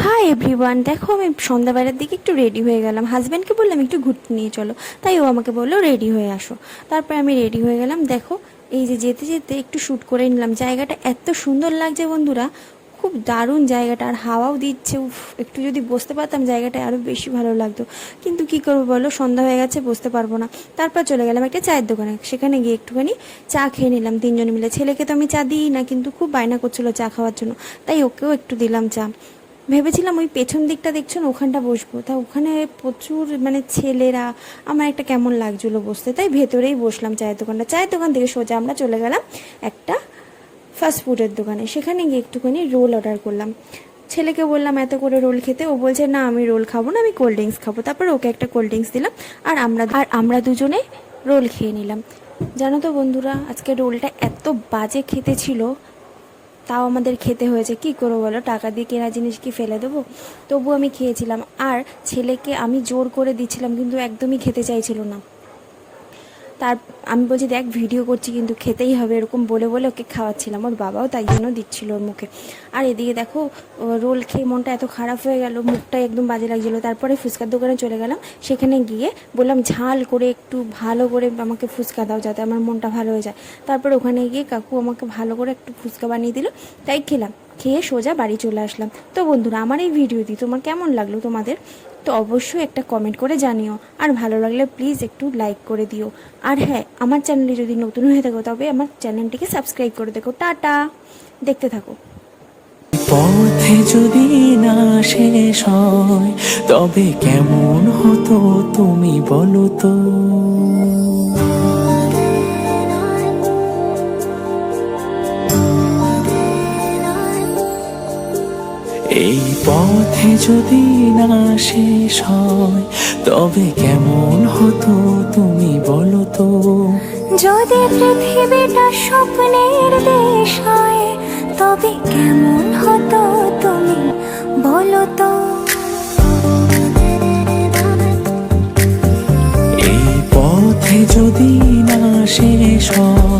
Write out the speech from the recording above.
Hi everyone, দেখো আমি সন্ধ্যাবেলার দিকে একটু রেডি হয়ে গেলাম। হাজব্যান্ডকে বললাম একটু ঘুরতে নিয়ে চলো, তাই ও আমাকে বললো রেডি হয়ে আসো। তারপরে আমি রেডি হয়ে গেলাম। দেখো এই যে যেতে যেতে একটু শ্যুট করে নিলাম। জায়গাটা এত সুন্দর লাগছে বন্ধুরা, খুব দারুণ জায়গাটা, আর হাওয়াও দিচ্ছে। উফ, একটু যদি বসতে পারতাম জায়গাটা আরও বেশি ভালো লাগতো, কিন্তু কি করবো বলো, সন্ধ্যা হয়ে গেছে, বসতে পারবো না। তারপর চলে গেলাম একটা চায়ের দোকানে, সেখানে গিয়ে একটুখানি চা খেয়ে নিলাম তিনজন মিলে। ছেলেকে তো আমি চা দিই না, কিন্তু খুব বায়না করছিল চা খাওয়ার জন্য, তাই ওকেও একটু দিলাম চা। ভেবেছিলাম ওই পেছন দিকটা দেখছো না, ওখানটা বসবো, তা ওখানে প্রচুর ছেলেরা, আমার একটা কেমন লাগছিলো বসতে, তাই ভেতরেই বসলাম চায়ের দোকানটা। চায়ের দোকান থেকে সোজা আমরা চলে গেলাম একটা ফাস্টফুডের দোকানে, সেখানে গিয়ে একটুখানি রোল অর্ডার করলাম। ছেলেকে বললাম এত করে রোল খেতে, ও বলছে না আমি রোল খাবো না, আমি কোল্ড ড্রিঙ্কস খাবো। তারপর ওকে একটা কোল্ড ড্রিঙ্কস দিলাম, আর আমরা দুজনে রোল খেয়ে নিলাম। জানো তো বন্ধুরা, আজকে রোলটা এত বাজে খেতে ছিল, তাও আমাদের খেতে হয়েছে। কি করবো বলো, টাকা দিয়ে কেনা জিনিস কি ফেলে দেবো? তবু আমি খেয়েছিলাম, আর ছেলেকে আমি জোর করে দিচ্ছিলাম, কিন্তু একদমই খেতে চাইছিল না। তার আমি বলছি দেখ ভিডিও করছি, কিন্তু খেতেই হবে, এরকম বলে বলে ওকে খাওয়াচ্ছিলাম। ওর বাবাও তাই জন্য দিচ্ছিল ওর মুখে। আর এদিকে দেখো রোল খেয়ে মনটা এত খারাপ হয়ে গেল, মুখটা একদম বাজে লাগছিলো। তারপরে ফুচকার দোকানে চলে গেলাম, সেখানে গিয়ে বললাম ঝাল করে একটু ভালো করে আমাকে ফুচকা দাও, যাতে আমার মনটা ভালো হয়ে যায়। তারপর ওখানে গিয়ে কাকু আমাকে ভালো করে একটু ফুচকা বানিয়ে দিল, তাই খেলাম। খেয়ে সোজা বাড়ি চলে আসলাম। তো বন্ধুরা, আমার এই ভিডিওটি তোমার কেমন লাগলো তোমাদের, তো অবশ্যই একটা কমেন্ট করে জানিও, আর ভালো লাগলে প্লিজ একটু লাইক করে দিও। আর হ্যাঁ, আমার চ্যানেলে যদি নতুন হয়ে থাকো তবে আমার চ্যানেলটিকে সাবস্ক্রাইব করে দেখো। টাটা, দেখতে থাকো। পথে যদি না শেষ হয় তবে কেমন হতো তুমি বলো তো। এই পথে যদি না শেষ হয় তবে কেমন হতো তুমি বলো তো। যদি পৃথিবীটা স্বপ্নের দেশ হয় তবে কেমন হতো তুমি বলো তো। এই পথে যদি না শেষ হয়